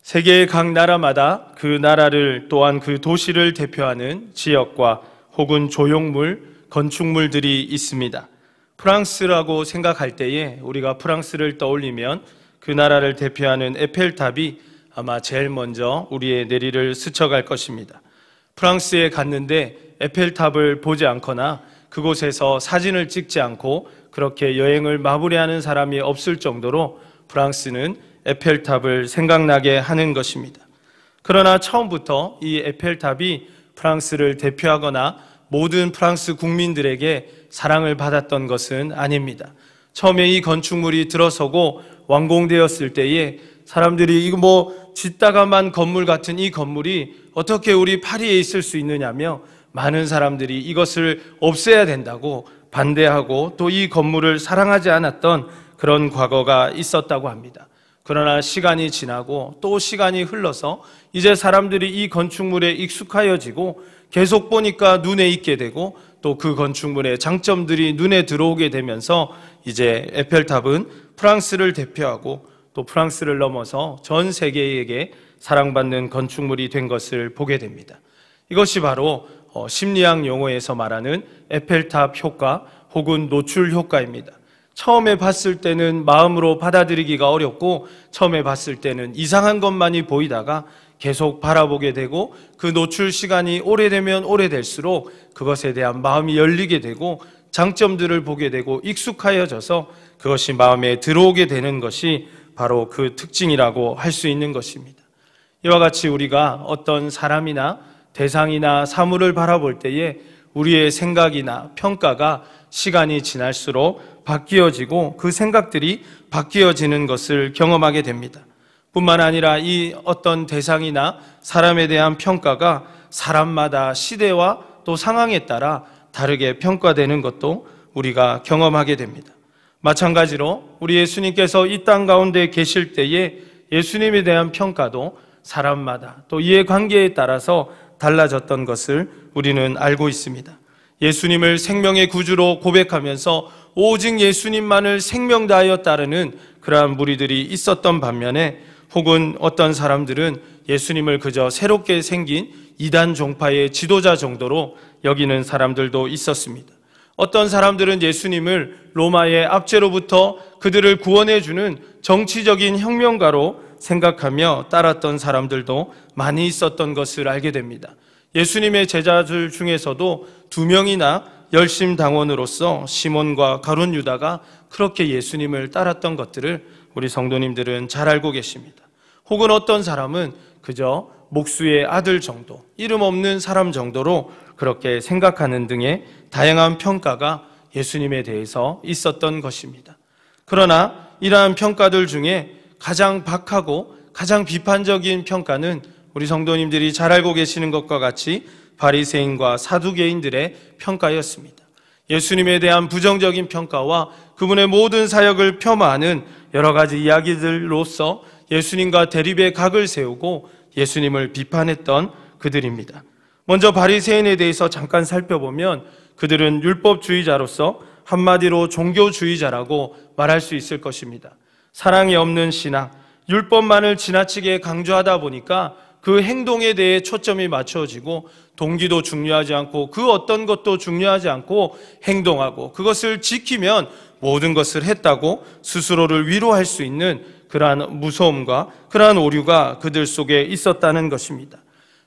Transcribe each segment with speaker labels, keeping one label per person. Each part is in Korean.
Speaker 1: 세계의 각 나라마다 그 나라를 또한 그 도시를 대표하는 지역과 혹은 조형물, 건축물들이 있습니다. 프랑스라고 생각할 때에 우리가 프랑스를 떠올리면 그 나라를 대표하는 에펠탑이 아마 제일 먼저 우리의 내리를 스쳐갈 것입니다. 프랑스에 갔는데 에펠탑을 보지 않거나 그곳에서 사진을 찍지 않고 그렇게 여행을 마무리하는 사람이 없을 정도로 프랑스는 에펠탑을 생각나게 하는 것입니다. 그러나 처음부터 이 에펠탑이 프랑스를 대표하거나 모든 프랑스 국민들에게 사랑을 받았던 것은 아닙니다. 처음에 이 건축물이 들어서고 완공되었을 때에 사람들이 이거 짓다가만 건물 같은 이 건물이 어떻게 우리 파리에 있을 수 있느냐며 많은 사람들이 이것을 없애야 된다고 반대하고 또 이 건물을 사랑하지 않았던 그런 과거가 있었다고 합니다. 그러나 시간이 지나고 또 시간이 흘러서 이제 사람들이 이 건축물에 익숙하여지고 계속 보니까 눈에 익게 되고 또 그 건축물의 장점들이 눈에 들어오게 되면서 이제 에펠탑은 프랑스를 대표하고 또 프랑스를 넘어서 전 세계에게 사랑받는 건축물이 된 것을 보게 됩니다. 이것이 바로 심리학 용어에서 말하는 에펠탑 효과 혹은 노출 효과입니다. 처음에 봤을 때는 마음으로 받아들이기가 어렵고 처음에 봤을 때는 이상한 것만이 보이다가 계속 바라보게 되고 그 노출 시간이 오래되면 오래될수록 그것에 대한 마음이 열리게 되고 장점들을 보게 되고 익숙하여져서 그것이 마음에 들어오게 되는 것이 바로 그 특징이라고 할 수 있는 것입니다. 이와 같이 우리가 어떤 사람이나 대상이나 사물을 바라볼 때에 우리의 생각이나 평가가 시간이 지날수록 바뀌어지고 그 생각들이 바뀌어지는 것을 경험하게 됩니다. 뿐만 아니라 이 어떤 대상이나 사람에 대한 평가가 사람마다 시대와 또 상황에 따라 다르게 평가되는 것도 우리가 경험하게 됩니다. 마찬가지로 우리 예수님께서 이 땅 가운데 계실 때에 예수님에 대한 평가도 사람마다 또 이해 관계에 따라서 달라졌던 것을 우리는 알고 있습니다. 예수님을 생명의 구주로 고백하면서 오직 예수님만을 생명 다하여 따르는 그러한 무리들이 있었던 반면에 혹은 어떤 사람들은 예수님을 그저 새롭게 생긴 이단 종파의 지도자 정도로 여기는 사람들도 있었습니다. 어떤 사람들은 예수님을 로마의 압제로부터 그들을 구원해주는 정치적인 혁명가로 생각하며 따랐던 사람들도 많이 있었던 것을 알게 됩니다. 예수님의 제자들 중에서도 2명이나 열심당원으로서 시몬과 가룟 유다가 그렇게 예수님을 따랐던 것들을 우리 성도님들은 잘 알고 계십니다. 혹은 어떤 사람은 그저 목수의 아들 정도, 이름 없는 사람 정도로 그렇게 생각하는 등의 다양한 평가가 예수님에 대해서 있었던 것입니다. 그러나 이러한 평가들 중에 가장 박하고 가장 비판적인 평가는 우리 성도님들이 잘 알고 계시는 것과 같이 바리새인과 사두개인들의 평가였습니다. 예수님에 대한 부정적인 평가와 그분의 모든 사역을 폄하하는 여러 가지 이야기들로서 예수님과 대립의 각을 세우고 예수님을 비판했던 그들입니다. 먼저 바리새인에 대해서 잠깐 살펴보면 그들은 율법주의자로서 한마디로 종교주의자라고 말할 수 있을 것입니다. 사랑이 없는 신앙, 율법만을 지나치게 강조하다 보니까 그 행동에 대해 초점이 맞춰지고 동기도 중요하지 않고 그 어떤 것도 중요하지 않고 행동하고 그것을 지키면 모든 것을 했다고 스스로를 위로할 수 있는 그러한 무서움과 그러한 오류가 그들 속에 있었다는 것입니다.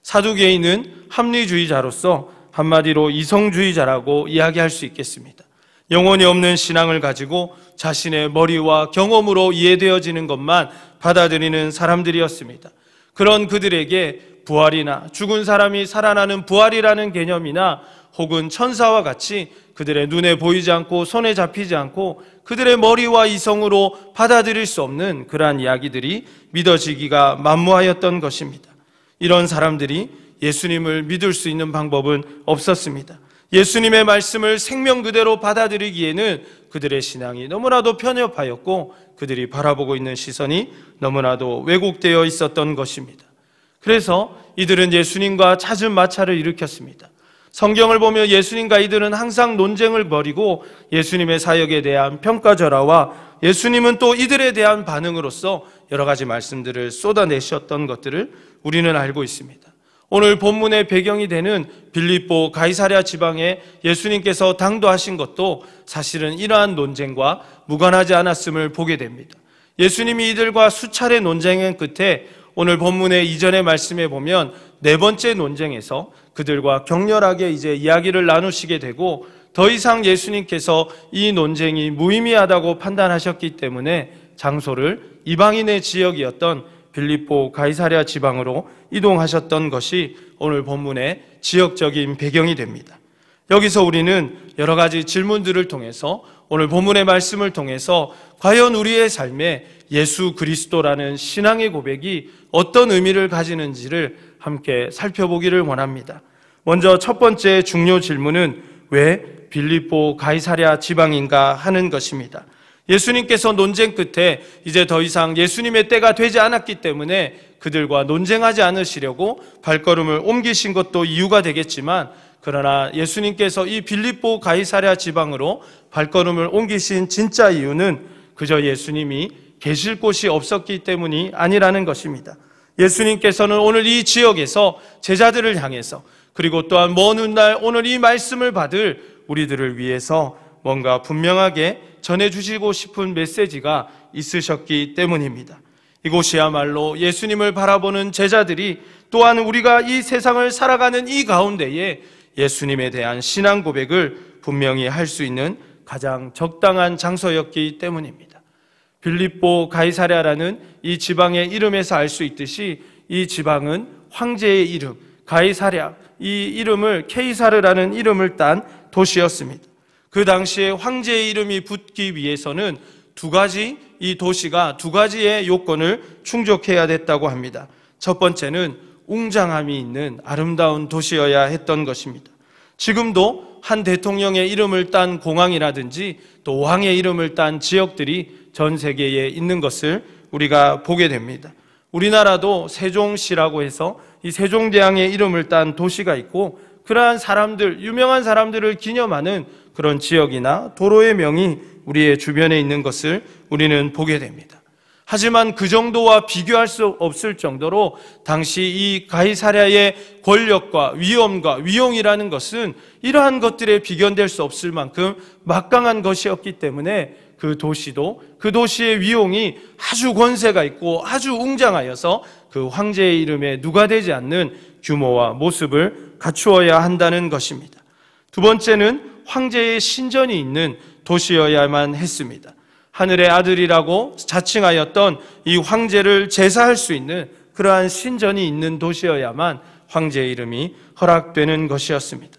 Speaker 1: 사두개인은 합리주의자로서 한마디로 이성주의자라고 이야기할 수 있겠습니다. 영혼이 없는 신앙을 가지고 자신의 머리와 경험으로 이해되어지는 것만 받아들이는 사람들이었습니다. 그런 그들에게 부활이나 죽은 사람이 살아나는 부활이라는 개념이나 혹은 천사와 같이 그들의 눈에 보이지 않고 손에 잡히지 않고 그들의 머리와 이성으로 받아들일 수 없는 그러한 이야기들이 믿어지기가 만무하였던 것입니다. 이런 사람들이 예수님을 믿을 수 있는 방법은 없었습니다. 예수님의 말씀을 생명 그대로 받아들이기에는 그들의 신앙이 너무나도 편협하였고 그들이 바라보고 있는 시선이 너무나도 왜곡되어 있었던 것입니다. 그래서 이들은 예수님과 잦은 마찰을 일으켰습니다. 성경을 보면 예수님과 이들은 항상 논쟁을 벌이고 예수님의 사역에 대한 평가절하와 예수님은 또 이들에 대한 반응으로서 여러 가지 말씀들을 쏟아내셨던 것들을 우리는 알고 있습니다. 오늘 본문의 배경이 되는 빌립보 가이사랴 지방에 예수님께서 당도하신 것도 사실은 이러한 논쟁과 무관하지 않았음을 보게 됩니다. 예수님이 이들과 수차례 논쟁의 끝에 오늘 본문의 이전의 말씀에 보면 네 번째 논쟁에서 그들과 격렬하게 이제 이야기를 나누시게 되고, 더 이상 예수님께서 이 논쟁이 무의미하다고 판단하셨기 때문에 장소를 이방인의 지역이었던 빌립보 가이사랴 지방으로 이동하셨던 것이 오늘 본문의 지역적인 배경이 됩니다. 여기서 우리는 여러 가지 질문들을 통해서 오늘 본문의 말씀을 통해서 과연 우리의 삶에 예수 그리스도라는 신앙의 고백이 어떤 의미를 가지는지를 함께 살펴보기를 원합니다. 먼저 첫 번째 중요 질문은 왜 빌립보 가이사랴 지방인가 하는 것입니다. 예수님께서 논쟁 끝에 이제 더 이상 예수님의 때가 되지 않았기 때문에 그들과 논쟁하지 않으시려고 발걸음을 옮기신 것도 이유가 되겠지만, 그러나 예수님께서 이 빌립보 가이사랴 지방으로 발걸음을 옮기신 진짜 이유는 그저 예수님이 계실 곳이 없었기 때문이 아니라는 것입니다. 예수님께서는 오늘 이 지역에서 제자들을 향해서, 그리고 또한 먼 훗날 오늘 이 말씀을 받을 우리들을 위해서 뭔가 분명하게 전해주시고 싶은 메시지가 있으셨기 때문입니다. 이곳이야말로 예수님을 바라보는 제자들이, 또한 우리가 이 세상을 살아가는 이 가운데에 예수님에 대한 신앙 고백을 분명히 할 수 있는 가장 적당한 장소였기 때문입니다. 빌립보 가이사랴라는 이 지방의 이름에서 알 수 있듯이 이 지방은 황제의 이름 가이사랴, 이 이름을 케이사르라는 이름을 딴 도시였습니다. 그 당시에 황제의 이름이 붙기 위해서는 이 도시가 두 가지의 요건을 충족해야 됐다고 합니다. 첫 번째는 웅장함이 있는 아름다운 도시여야 했던 것입니다. 지금도 한 대통령의 이름을 딴 공항이라든지 또 왕의 이름을 딴 지역들이 전 세계에 있는 것을 우리가 보게 됩니다. 우리나라도 세종시라고 해서 이 세종대왕의 이름을 딴 도시가 있고, 그러한 사람들, 유명한 사람들을 기념하는 그런 지역이나 도로의 명이 우리의 주변에 있는 것을 우리는 보게 됩니다. 하지만 그 정도와 비교할 수 없을 정도로 당시 이 가이사랴의 권력과 위엄과 위용이라는 것은 이러한 것들에 비견될 수 없을 만큼 막강한 것이었기 때문에 그 도시도 그 도시의 위용이 아주 권세가 있고 아주 웅장하여서 그 황제의 이름에 누가 되지 않는 규모와 모습을 갖추어야 한다는 것입니다. 두 번째는 황제의 신전이 있는 도시여야만 했습니다. 하늘의 아들이라고 자칭하였던 이 황제를 제사할 수 있는 그러한 신전이 있는 도시여야만 황제의 이름이 허락되는 것이었습니다.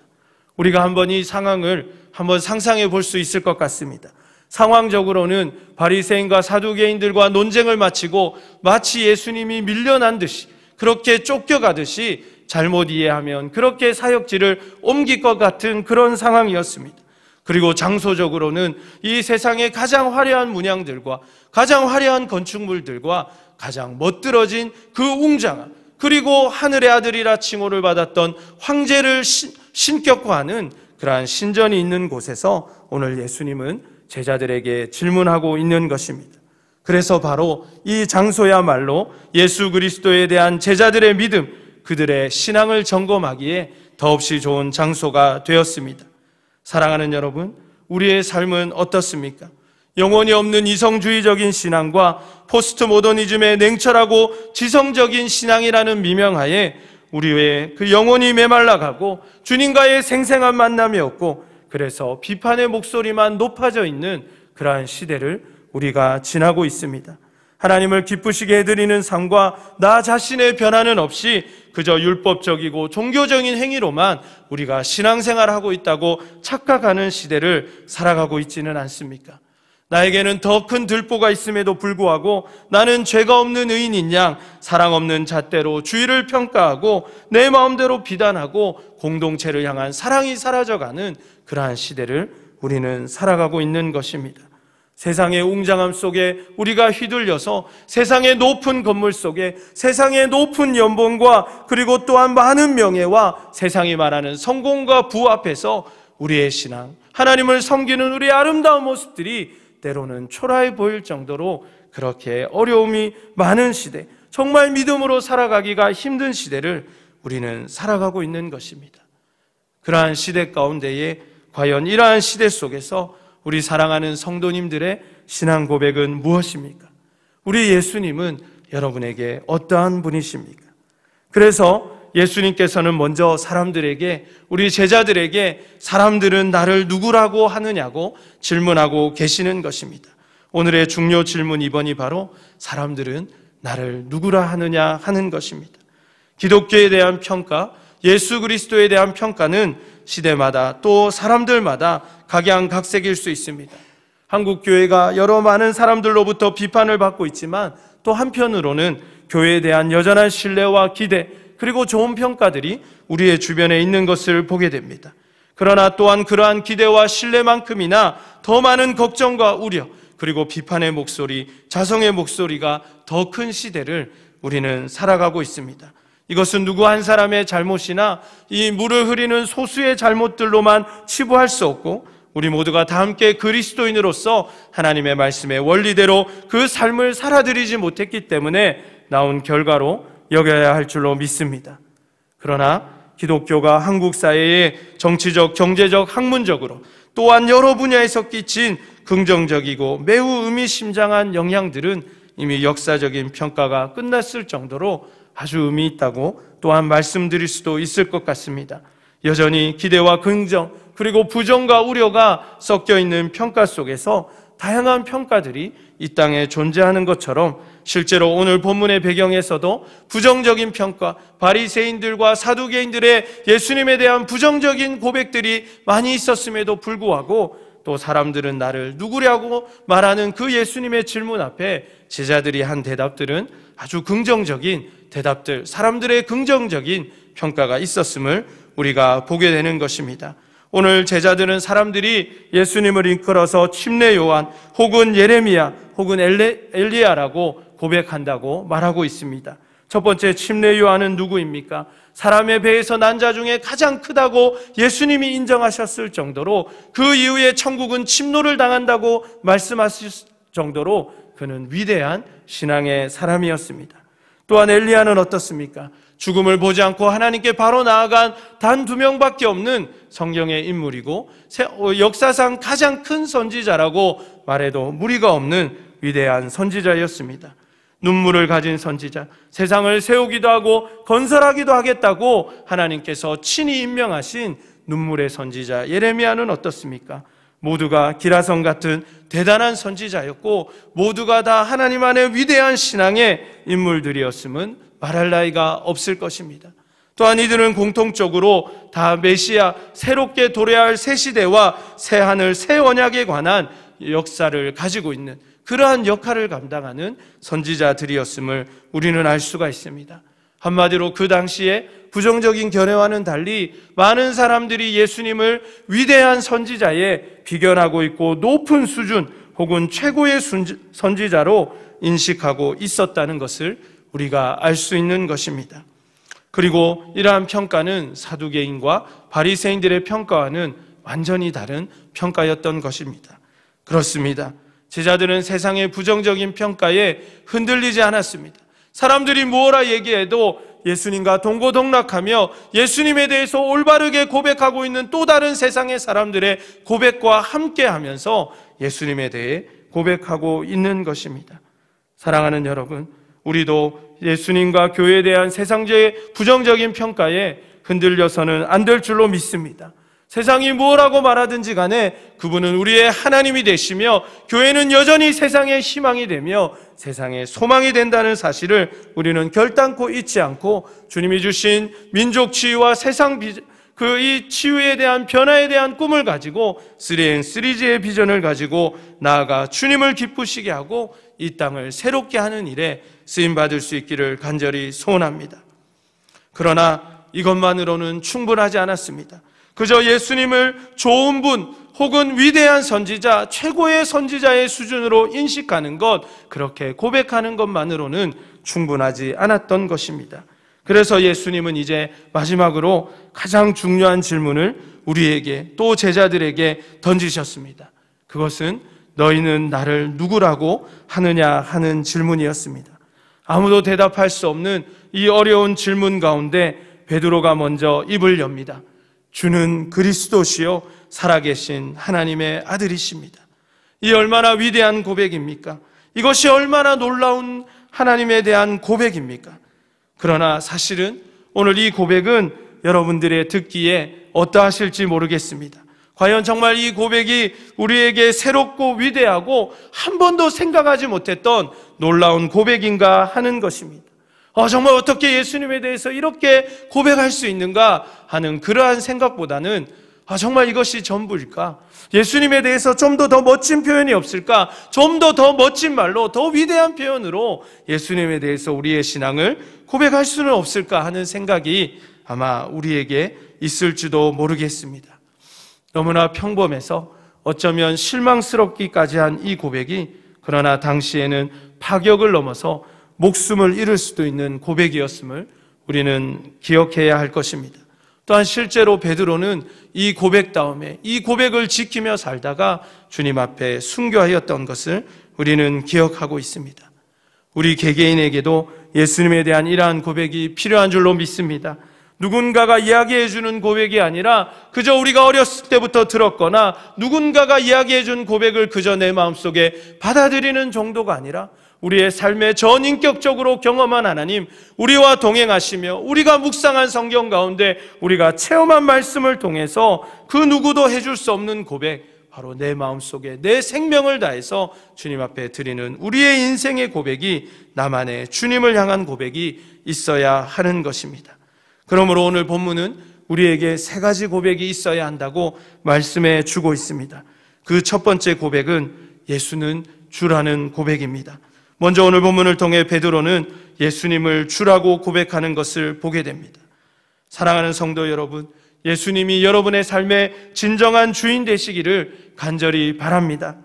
Speaker 1: 우리가 한번 이 상황을 한번 상상해 볼 수 있을 것 같습니다. 상황적으로는 바리새인과 사두개인들과 논쟁을 마치고 마치 예수님이 밀려난 듯이, 그렇게 쫓겨가듯이 잘못 이해하면 그렇게 사역지를 옮길 것 같은 그런 상황이었습니다. 그리고 장소적으로는 이 세상의 가장 화려한 문양들과 가장 화려한 건축물들과 가장 멋들어진 그 웅장함, 그리고 하늘의 아들이라 칭호를 받았던 황제를 신격화하는 그러한 신전이 있는 곳에서 오늘 예수님은 제자들에게 질문하고 있는 것입니다. 그래서 바로 이 장소야말로 예수 그리스도에 대한 제자들의 믿음, 그들의 신앙을 점검하기에 더없이 좋은 장소가 되었습니다. 사랑하는 여러분, 우리의 삶은 어떻습니까? 영혼이 없는 이성주의적인 신앙과 포스트 모더니즘의 냉철하고 지성적인 신앙이라는 미명하에 우리의 그 영혼이 메말라가고 주님과의 생생한 만남이 없고, 그래서 비판의 목소리만 높아져 있는 그러한 시대를 우리가 지나고 있습니다. 하나님을 기쁘시게 해드리는 삶과 나 자신의 변화는 없이 그저 율법적이고 종교적인 행위로만 우리가 신앙생활하고 있다고 착각하는 시대를 살아가고 있지는 않습니까? 나에게는 더 큰 들보가 있음에도 불구하고 나는 죄가 없는 의인인 양 사랑 없는 잣대로 주위를 평가하고 내 마음대로 비난하고 공동체를 향한 사랑이 사라져가는 그러한 시대를 우리는 살아가고 있는 것입니다. 세상의 웅장함 속에 우리가 휘둘려서 세상의 높은 건물 속에 세상의 높은 연봉과 그리고 또한 많은 명예와 세상이 말하는 성공과 부 앞에서 우리의 신앙, 하나님을 섬기는 우리의 아름다운 모습들이 때로는 초라해 보일 정도로 그렇게 어려움이 많은 시대, 정말 믿음으로 살아가기가 힘든 시대를 우리는 살아가고 있는 것입니다. 그러한 시대 가운데에 과연 이러한 시대 속에서 우리 사랑하는 성도님들의 신앙 고백은 무엇입니까? 우리 예수님은 여러분에게 어떠한 분이십니까? 그래서 예수님께서는 먼저 사람들에게, 우리 제자들에게 사람들은 나를 누구라고 하느냐고 질문하고 계시는 것입니다. 오늘의 중요 질문 2번이 바로 사람들은 나를 누구라 하느냐 하는 것입니다. 기독교에 대한 평가, 예수 그리스도에 대한 평가는 시대마다 또 사람들마다 각양각색일 수 있습니다. 한국 교회가 여러 많은 사람들로부터 비판을 받고 있지만 또 한편으로는 교회에 대한 여전한 신뢰와 기대, 그리고 좋은 평가들이 우리의 주변에 있는 것을 보게 됩니다. 그러나 또한 그러한 기대와 신뢰만큼이나 더 많은 걱정과 우려, 그리고 비판의 목소리, 자성의 목소리가 더 큰 시대를 우리는 살아가고 있습니다. 이것은 누구 한 사람의 잘못이나 이 물을 흐리는 소수의 잘못들로만 치부할 수 없고, 우리 모두가 다 함께 그리스도인으로서 하나님의 말씀의 원리대로 그 삶을 살아들이지 못했기 때문에 나온 결과로 여겨야 할 줄로 믿습니다. 그러나 기독교가 한국 사회에 정치적, 경제적, 학문적으로 또한 여러 분야에서 끼친 긍정적이고 매우 의미심장한 영향들은 이미 역사적인 평가가 끝났을 정도로 아주 의미 있다고 또한 말씀드릴 수도 있을 것 같습니다. 여전히 기대와 긍정, 그리고 부정과 우려가 섞여 있는 평가 속에서 다양한 평가들이 이 땅에 존재하는 것처럼 실제로 오늘 본문의 배경에서도 부정적인 평가, 바리새인들과 사두개인들의 예수님에 대한 부정적인 고백들이 많이 있었음에도 불구하고 또 사람들은 나를 누구냐고 말하는 그 예수님의 질문 앞에 제자들이 한 대답들은 아주 긍정적인 대답들, 사람들의 긍정적인 평가가 있었음을 우리가 보게 되는 것입니다. 오늘 제자들은 사람들이 예수님을 이끌어서 침례 요한 혹은 예레미야 혹은 엘리야라고 고백한다고 말하고 있습니다. 첫 번째, 침례 요한은 누구입니까? 사람의 배에서 난 자 중에 가장 크다고 예수님이 인정하셨을 정도로, 그 이후에 천국은 침노를 당한다고 말씀하실 정도로 그는 위대한 신앙의 사람이었습니다. 또한 엘리야는 어떻습니까? 죽음을 보지 않고 하나님께 바로 나아간 단 2명밖에 없는 성경의 인물이고 역사상 가장 큰 선지자라고 말해도 무리가 없는 위대한 선지자였습니다. 눈물을 가진 선지자, 세상을 세우기도 하고 건설하기도 하겠다고 하나님께서 친히 임명하신 눈물의 선지자 예레미야는 어떻습니까? 모두가 기라성 같은 대단한 선지자였고 모두가 다 하나님 안에 위대한 신앙의 인물들이었음은 말할 나위가 없을 것입니다. 또한 이들은 공통적으로 다 메시아, 새롭게 도래해야 할 새 시대와 새 하늘, 새 언약에 관한 역사를 가지고 있는 그러한 역할을 감당하는 선지자들이었음을 우리는 알 수가 있습니다. 한마디로 그 당시에 부정적인 견해와는 달리 많은 사람들이 예수님을 위대한 선지자에 비견하고 있고 높은 수준 혹은 최고의 선지자로 인식하고 있었다는 것을 우리가 알 수 있는 것입니다. 그리고 이러한 평가는 사두개인과 바리새인들의 평가와는 완전히 다른 평가였던 것입니다. 그렇습니다. 제자들은 세상의 부정적인 평가에 흔들리지 않았습니다. 사람들이 무엇라 얘기해도 예수님과 동고동락하며 예수님에 대해서 올바르게 고백하고 있는 또 다른 세상의 사람들의 고백과 함께하면서 예수님에 대해 고백하고 있는 것입니다. 사랑하는 여러분, 우리도 예수님과 교회에 대한 세상의 부정적인 평가에 흔들려서는 안 될 줄로 믿습니다. 세상이 무엇라고 말하든지 간에 그분은 우리의 하나님이 되시며 교회는 여전히 세상의 희망이 되며 세상의 소망이 된다는 사실을 우리는 결단코 잊지 않고 주님이 주신 민족 치유와 세상 이 치유에 대한 변화에 대한 꿈을 가지고 3N3G의 비전을 가지고 나아가 주님을 기쁘시게 하고 이 땅을 새롭게 하는 일에 쓰임받을 수 있기를 간절히 소원합니다. 그러나 이것만으로는 충분하지 않았습니다. 그저 예수님을 좋은 분 혹은 위대한 선지자, 최고의 선지자의 수준으로 인식하는 것, 그렇게 고백하는 것만으로는 충분하지 않았던 것입니다. 그래서 예수님은 이제 마지막으로 가장 중요한 질문을 우리에게 또 제자들에게 던지셨습니다. 그것은 너희는 나를 누구라고 하느냐 하는 질문이었습니다. 아무도 대답할 수 없는 이 어려운 질문 가운데 베드로가 먼저 입을 엽니다. 주는 그리스도시요 살아계신 하나님의 아들이십니다. 이 얼마나 위대한 고백입니까? 이것이 얼마나 놀라운 하나님에 대한 고백입니까? 그러나 사실은 오늘 이 고백은 여러분들의 듣기에 어떠하실지 모르겠습니다. 과연 정말 이 고백이 우리에게 새롭고 위대하고 한 번도 생각하지 못했던 놀라운 고백인가 하는 것입니다. 정말 어떻게 예수님에 대해서 이렇게 고백할 수 있는가 하는 그러한 생각보다는 정말 이것이 전부일까? 예수님에 대해서 좀 더 멋진 표현이 없을까? 좀 더 멋진 말로, 더 위대한 표현으로 예수님에 대해서 우리의 신앙을 고백할 수는 없을까 하는 생각이 아마 우리에게 있을지도 모르겠습니다. 너무나 평범해서 어쩌면 실망스럽기까지 한 이 고백이 그러나 당시에는 파격을 넘어서 목숨을 잃을 수도 있는 고백이었음을 우리는 기억해야 할 것입니다. 또한 실제로 베드로는 이 고백 다음에 이 고백을 지키며 살다가 주님 앞에 순교하였던 것을 우리는 기억하고 있습니다. 우리 개개인에게도 예수님에 대한 이러한 고백이 필요한 줄로 믿습니다. 누군가가 이야기해 주는 고백이 아니라 그저 우리가 어렸을 때부터 들었거나 누군가가 이야기해 준 고백을 그저 내 마음속에 받아들이는 정도가 아니라 우리의 삶에 전인격적으로 경험한 하나님, 우리와 동행하시며 우리가 묵상한 성경 가운데 우리가 체험한 말씀을 통해서 그 누구도 해줄 수 없는 고백, 바로 내 마음속에 내 생명을 다해서 주님 앞에 드리는 우리의 인생의 고백이 나만의 주님을 향한 고백이 있어야 하는 것입니다. 그러므로 오늘 본문은 우리에게 세 가지 고백이 있어야 한다고 말씀해 주고 있습니다. 그 첫 번째 고백은 예수는 주라는 고백입니다. 먼저 오늘 본문을 통해 베드로는 예수님을 주라고 고백하는 것을 보게 됩니다. 사랑하는 성도 여러분, 예수님이 여러분의 삶의 진정한 주인 되시기를 간절히 바랍니다.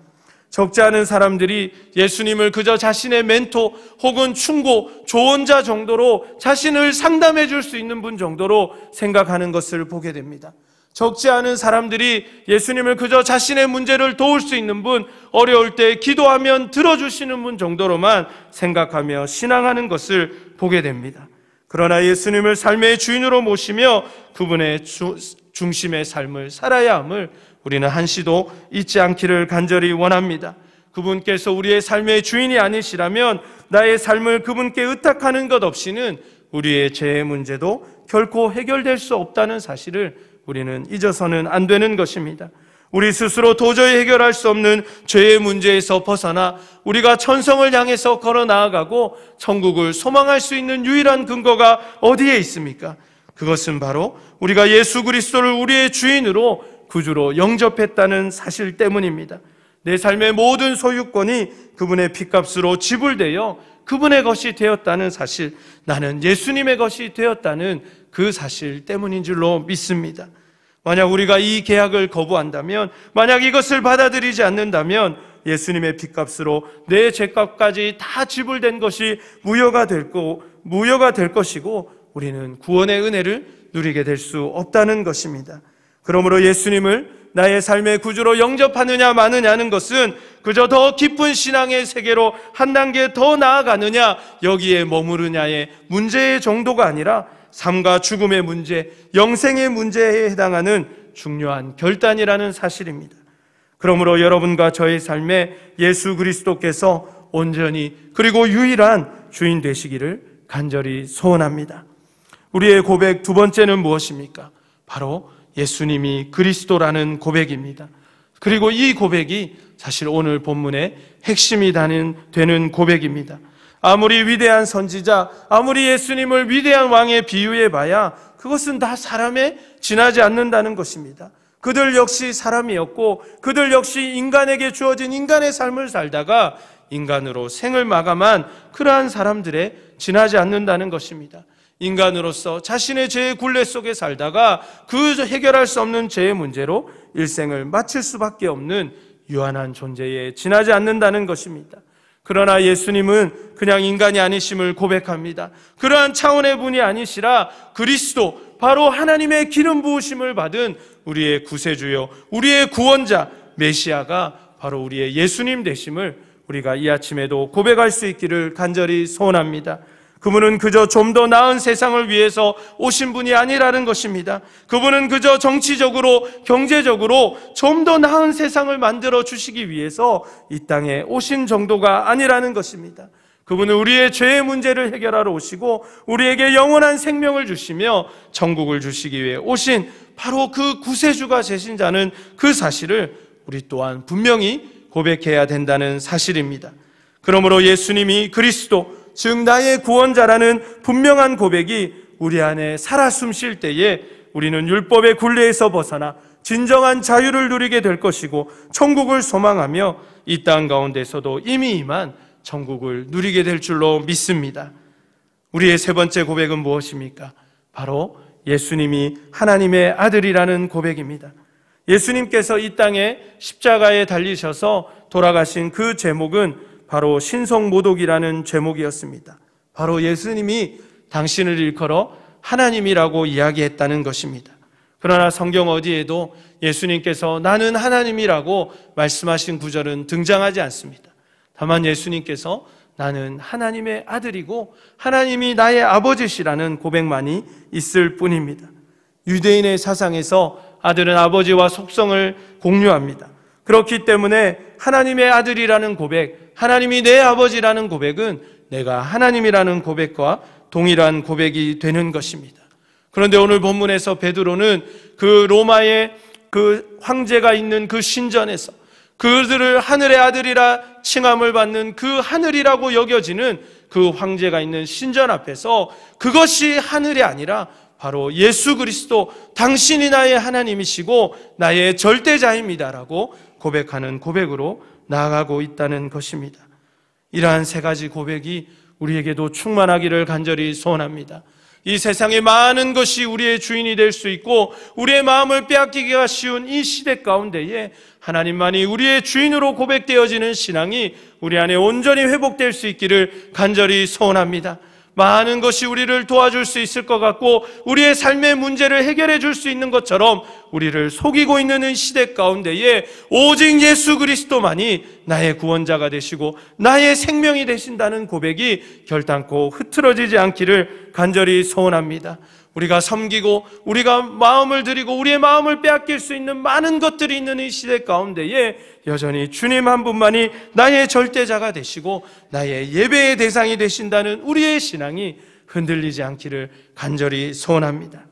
Speaker 1: 적지 않은 사람들이 예수님을 그저 자신의 멘토 혹은 충고, 조언자 정도로 자신을 상담해 줄 수 있는 분 정도로 생각하는 것을 보게 됩니다. 적지 않은 사람들이 예수님을 그저 자신의 문제를 도울 수 있는 분, 어려울 때 기도하면 들어주시는 분 정도로만 생각하며 신앙하는 것을 보게 됩니다. 그러나 예수님을 삶의 주인으로 모시며 그분의 중심의 삶을 살아야 함을 우리는 한시도 잊지 않기를 간절히 원합니다. 그분께서 우리의 삶의 주인이 아니시라면 나의 삶을 그분께 의탁하는 것 없이는 우리의 죄의 문제도 결코 해결될 수 없다는 사실을 우리는 잊어서는 안 되는 것입니다. 우리 스스로 도저히 해결할 수 없는 죄의 문제에서 벗어나 우리가 천성을 향해서 걸어 나아가고 천국을 소망할 수 있는 유일한 근거가 어디에 있습니까? 그것은 바로 우리가 예수 그리스도를 우리의 주인으로 구주로 영접했다는 사실 때문입니다. 내 삶의 모든 소유권이 그분의 핏값으로 지불되어 그분의 것이 되었다는 사실, 나는 예수님의 것이 되었다는 그 사실 때문인 줄로 믿습니다. 만약 우리가 이 계약을 거부한다면, 만약 이것을 받아들이지 않는다면 예수님의 핏값으로 내 죄값까지 다 지불된 것이 무효가 될 것이고 우리는 구원의 은혜를 누리게 될 수 없다는 것입니다. 그러므로 예수님을 나의 삶의 구주로 영접하느냐 마느냐는 것은 그저 더 깊은 신앙의 세계로 한 단계 더 나아가느냐 여기에 머무르냐의 문제의 정도가 아니라 삶과 죽음의 문제, 영생의 문제에 해당하는 중요한 결단이라는 사실입니다. 그러므로 여러분과 저의 삶에 예수 그리스도께서 온전히 그리고 유일한 주인 되시기를 간절히 소원합니다. 우리의 고백 두 번째는 무엇입니까? 바로 예수님이 그리스도라는 고백입니다. 그리고 이 고백이 사실 오늘 본문의 핵심이 되는 고백입니다. 아무리 위대한 선지자, 아무리 예수님을 위대한 왕에 비유해봐야 그것은 다 사람에 지나지 않는다는 것입니다. 그들 역시 사람이었고 그들 역시 인간에게 주어진 인간의 삶을 살다가 인간으로 생을 마감한 그러한 사람들에 지나지 않는다는 것입니다. 인간으로서 자신의 죄의 굴레 속에 살다가 그 해결할 수 없는 죄의 문제로 일생을 마칠 수밖에 없는 유한한 존재에 지나지 않는다는 것입니다. 그러나 예수님은 그냥 인간이 아니심을 고백합니다. 그러한 차원의 분이 아니시라 그리스도, 바로 하나님의 기름 부으심을 받은 우리의 구세주요, 우리의 구원자 메시아가 바로 우리의 예수님 되심을 우리가 이 아침에도 고백할 수 있기를 간절히 소원합니다. 그분은 그저 좀 더 나은 세상을 위해서 오신 분이 아니라는 것입니다. 그분은 그저 정치적으로, 경제적으로 좀 더 나은 세상을 만들어 주시기 위해서 이 땅에 오신 정도가 아니라는 것입니다. 그분은 우리의 죄의 문제를 해결하러 오시고 우리에게 영원한 생명을 주시며 천국을 주시기 위해 오신 바로 그 구세주가 되신 자는 그 사실을 우리 또한 분명히 고백해야 된다는 사실입니다. 그러므로 예수님이 그리스도, 즉 나의 구원자라는 분명한 고백이 우리 안에 살아 숨쉴 때에 우리는 율법의 굴레에서 벗어나 진정한 자유를 누리게 될 것이고 천국을 소망하며 이 땅 가운데서도 이미 임한 천국을 누리게 될 줄로 믿습니다. 우리의 세 번째 고백은 무엇입니까? 바로 예수님이 하나님의 아들이라는 고백입니다. 예수님께서 이 땅에 십자가에 달리셔서 돌아가신 그 제목은 바로 신성모독이라는 제목이었습니다. 바로 예수님이 당신을 일컬어 하나님이라고 이야기했다는 것입니다. 그러나 성경 어디에도 예수님께서 나는 하나님이라고 말씀하신 구절은 등장하지 않습니다. 다만 예수님께서 나는 하나님의 아들이고 하나님이 나의 아버지시라는 고백만이 있을 뿐입니다. 유대인의 사상에서 아들은 아버지와 속성을 공유합니다. 그렇기 때문에 하나님의 아들이라는 고백, 하나님이 내 아버지라는 고백은 내가 하나님이라는 고백과 동일한 고백이 되는 것입니다. 그런데 오늘 본문에서 베드로는 그 로마의 그 황제가 있는 그 신전에서 그들을 하늘의 아들이라 칭함을 받는 그 하늘이라고 여겨지는 그 황제가 있는 신전 앞에서 그것이 하늘이 아니라 바로 예수 그리스도, 당신이 나의 하나님이시고 나의 절대자입니다라고 고백하는 고백으로 나아가고 있다는 것입니다. 이러한 세 가지 고백이 우리에게도 충만하기를 간절히 소원합니다. 이 세상의 많은 것이 우리의 주인이 될 수 있고 우리의 마음을 빼앗기기가 쉬운 이 시대 가운데에 하나님만이 우리의 주인으로 고백되어지는 신앙이 우리 안에 온전히 회복될 수 있기를 간절히 소원합니다. 많은 것이 우리를 도와줄 수 있을 것 같고 우리의 삶의 문제를 해결해 줄 수 있는 것처럼 우리를 속이고 있는 이 시대 가운데에 오직 예수 그리스도만이 나의 구원자가 되시고 나의 생명이 되신다는 고백이 결단코 흐트러지지 않기를 간절히 소원합니다. 우리가 섬기고 우리가 마음을 드리고 우리의 마음을 빼앗길 수 있는 많은 것들이 있는 이 시대 가운데에 여전히 주님 한 분만이 나의 절대자가 되시고 나의 예배의 대상이 되신다는 우리의 신앙이 흔들리지 않기를 간절히 소원합니다.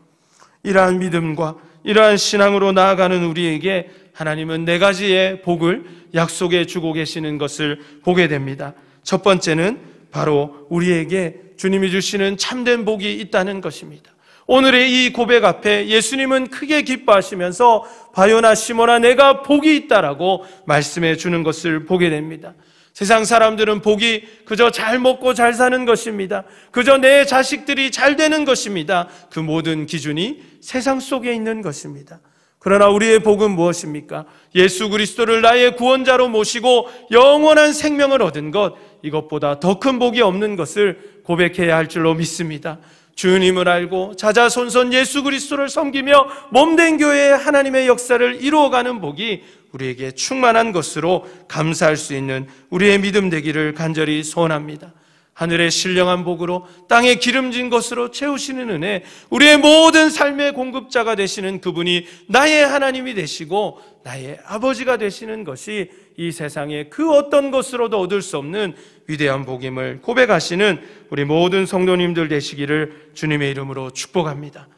Speaker 1: 이러한 믿음과 이러한 신앙으로 나아가는 우리에게 하나님은 네 가지의 복을 약속해 주고 계시는 것을 보게 됩니다. 첫 번째는 바로 우리에게 주님이 주시는 참된 복이 있다는 것입니다. 오늘의 이 고백 앞에 예수님은 크게 기뻐하시면서 바요나 시몬아 내가 복이 있다라고 말씀해 주는 것을 보게 됩니다. 세상 사람들은 복이 그저 잘 먹고 잘 사는 것입니다. 그저 내 자식들이 잘 되는 것입니다. 그 모든 기준이 세상 속에 있는 것입니다. 그러나 우리의 복은 무엇입니까? 예수 그리스도를 나의 구원자로 모시고 영원한 생명을 얻은 것, 이것보다 더 큰 복이 없는 것을 고백해야 할 줄로 믿습니다. 주님을 알고 자자손손 예수 그리스도를 섬기며 몸된 교회의 하나님의 역사를 이루어가는 복이 우리에게 충만한 것으로 감사할 수 있는 우리의 믿음 되기를 간절히 소원합니다. 하늘의 신령한 복으로 땅에 기름진 것으로 채우시는 은혜, 우리의 모든 삶의 공급자가 되시는 그분이 나의 하나님이 되시고 나의 아버지가 되시는 것이 이 세상의 그 어떤 것으로도 얻을 수 없는 위대한 복임을 고백하시는 우리 모든 성도님들 되시기를 주님의 이름으로 축복합니다.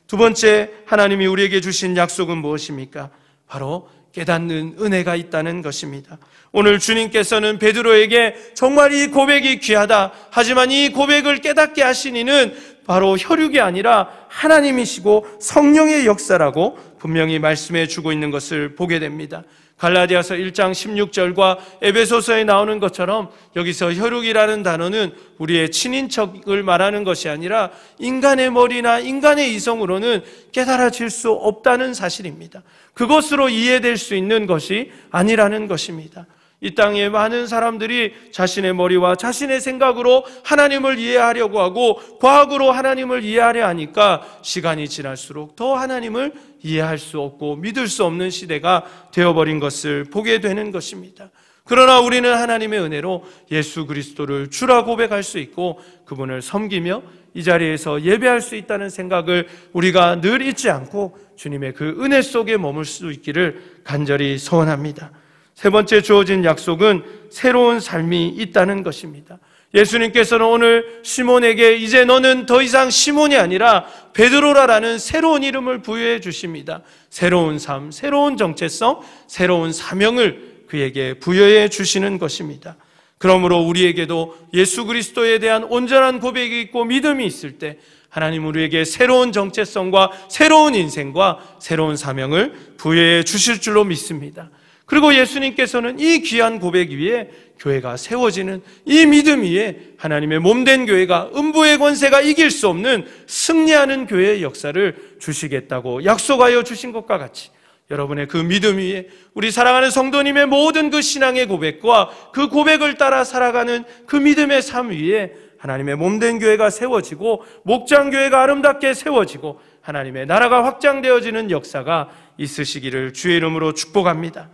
Speaker 1: 두 번째, 하나님이 우리에게 주신 약속은 무엇입니까? 바로 깨닫는 은혜가 있다는 것입니다. 오늘 주님께서는 베드로에게 정말 이 고백이 귀하다, 하지만 이 고백을 깨닫게 하신 이는 바로 혈육이 아니라 하나님이시고 성령의 역사라고 분명히 말씀해 주고 있는 것을 보게 됩니다. 갈라디아서 1장 16절과 에베소서에 나오는 것처럼 여기서 혈육이라는 단어는 우리의 친인척을 말하는 것이 아니라 인간의 머리나 인간의 이성으로는 깨달아질 수 없다는 사실입니다. 그것으로 이해될 수 있는 것이 아니라는 것입니다. 이 땅에 많은 사람들이 자신의 머리와 자신의 생각으로 하나님을 이해하려고 하고 과학으로 하나님을 이해하려 하니까 시간이 지날수록 더 하나님을 이해할 수 없고 믿을 수 없는 시대가 되어버린 것을 보게 되는 것입니다. 그러나 우리는 하나님의 은혜로 예수 그리스도를 주라 고백할 수 있고 그분을 섬기며 이 자리에서 예배할 수 있다는 생각을 우리가 늘 잊지 않고 주님의 그 은혜 속에 머물 수 있기를 간절히 소원합니다. 세 번째 주어진 약속은 새로운 삶이 있다는 것입니다. 예수님께서는 오늘 시몬에게 이제 너는 더 이상 시몬이 아니라 베드로라라는 새로운 이름을 부여해 주십니다. 새로운 삶, 새로운 정체성, 새로운 사명을 그에게 부여해 주시는 것입니다. 그러므로 우리에게도 예수 그리스도에 대한 온전한 고백이 있고 믿음이 있을 때 하나님 우리에게 새로운 정체성과 새로운 인생과 새로운 사명을 부여해 주실 줄로 믿습니다. 그리고 예수님께서는 이 귀한 고백 위에 교회가 세워지는 이 믿음 위에 하나님의 몸된 교회가 음부의 권세가 이길 수 없는 승리하는 교회의 역사를 주시겠다고 약속하여 주신 것과 같이 여러분의 그 믿음 위에 우리 사랑하는 성도님의 모든 그 신앙의 고백과 그 고백을 따라 살아가는 그 믿음의 삶 위에 하나님의 몸된 교회가 세워지고 목장교회가 아름답게 세워지고 하나님의 나라가 확장되어지는 역사가 있으시기를 주의 이름으로 축복합니다.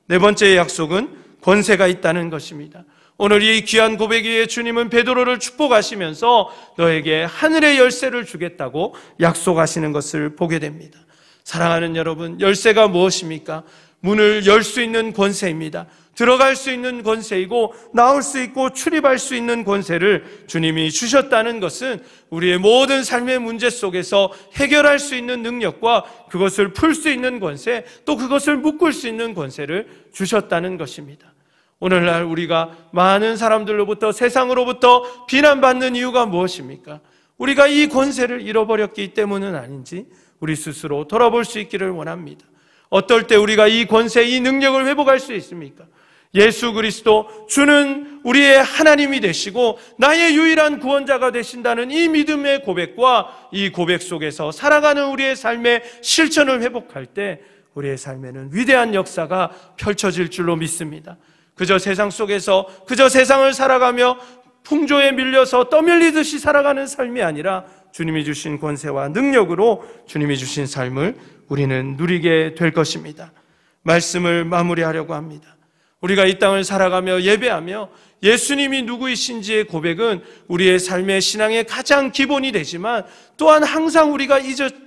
Speaker 1: 네 번째 약속은 권세가 있다는 것입니다. 오늘 이 귀한 고백 위에 주님은 베드로를 축복하시면서 너에게 하늘의 열쇠를 주겠다고 약속하시는 것을 보게 됩니다. 사랑하는 여러분, 열쇠가 무엇입니까? 문을 열 수 있는 권세입니다. 들어갈 수 있는 권세이고 나올 수 있고 출입할 수 있는 권세를 주님이 주셨다는 것은 우리의 모든 삶의 문제 속에서 해결할 수 있는 능력과 그것을 풀 수 있는 권세, 또 그것을 묶을 수 있는 권세를 주셨다는 것입니다. 오늘날 우리가 많은 사람들로부터 세상으로부터 비난받는 이유가 무엇입니까? 우리가 이 권세를 잃어버렸기 때문은 아닌지 우리 스스로 돌아볼 수 있기를 원합니다. 어떨 때 우리가 이 권세, 이 능력을 회복할 수 있습니까? 예수 그리스도 주는 우리의 하나님이 되시고 나의 유일한 구원자가 되신다는 이 믿음의 고백과 이 고백 속에서 살아가는 우리의 삶의 실천을 회복할 때 우리의 삶에는 위대한 역사가 펼쳐질 줄로 믿습니다. 그저 세상 속에서 그저 세상을 살아가며 풍조에 밀려서 떠밀리듯이 살아가는 삶이 아니라 주님이 주신 권세와 능력으로 주님이 주신 삶을 우리는 누리게 될 것입니다. 말씀을 마무리하려고 합니다. 우리가 이 땅을 살아가며 예배하며 예수님이 누구이신지의 고백은 우리의 삶의 신앙의 가장 기본이 되지만 또한 항상 우리가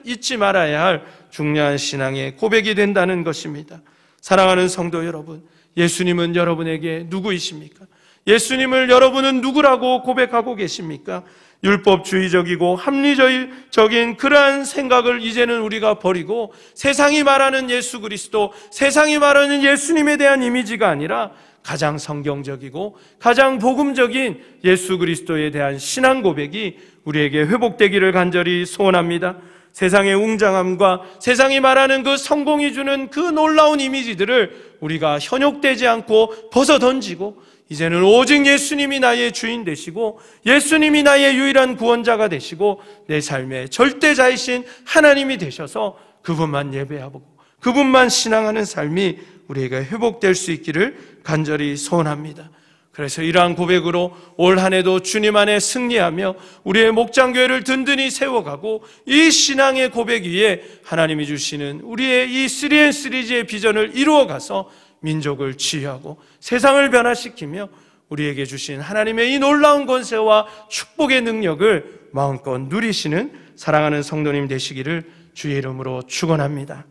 Speaker 1: 잊지 말아야 할 중요한 신앙의 고백이 된다는 것입니다. 사랑하는 성도 여러분, 예수님은 여러분에게 누구이십니까? 예수님을 여러분은 누구라고 고백하고 계십니까? 율법주의적이고 합리적인 그러한 생각을 이제는 우리가 버리고 세상이 말하는 예수 그리스도, 세상이 말하는 예수님에 대한 이미지가 아니라 가장 성경적이고 가장 복음적인 예수 그리스도에 대한 신앙 고백이 우리에게 회복되기를 간절히 소원합니다. 세상의 웅장함과 세상이 말하는 그 성공이 주는 그 놀라운 이미지들을 우리가 현혹되지 않고 벗어던지고 이제는 오직 예수님이 나의 주인 되시고 예수님이 나의 유일한 구원자가 되시고 내 삶의 절대자이신 하나님이 되셔서 그분만 예배하고 그분만 신앙하는 삶이 우리에게 회복될 수 있기를 간절히 소원합니다. 그래서 이러한 고백으로 올 한 해도 주님 안에 승리하며 우리의 목장교회를 든든히 세워가고 이 신앙의 고백 위에 하나님이 주시는 우리의 이 3&3G의 비전을 이루어가서 민족을 치유하고 세상을 변화시키며 우리에게 주신 하나님의 이 놀라운 권세와 축복의 능력을 마음껏 누리시는 사랑하는 성도님 되시기를 주의 이름으로 축원합니다.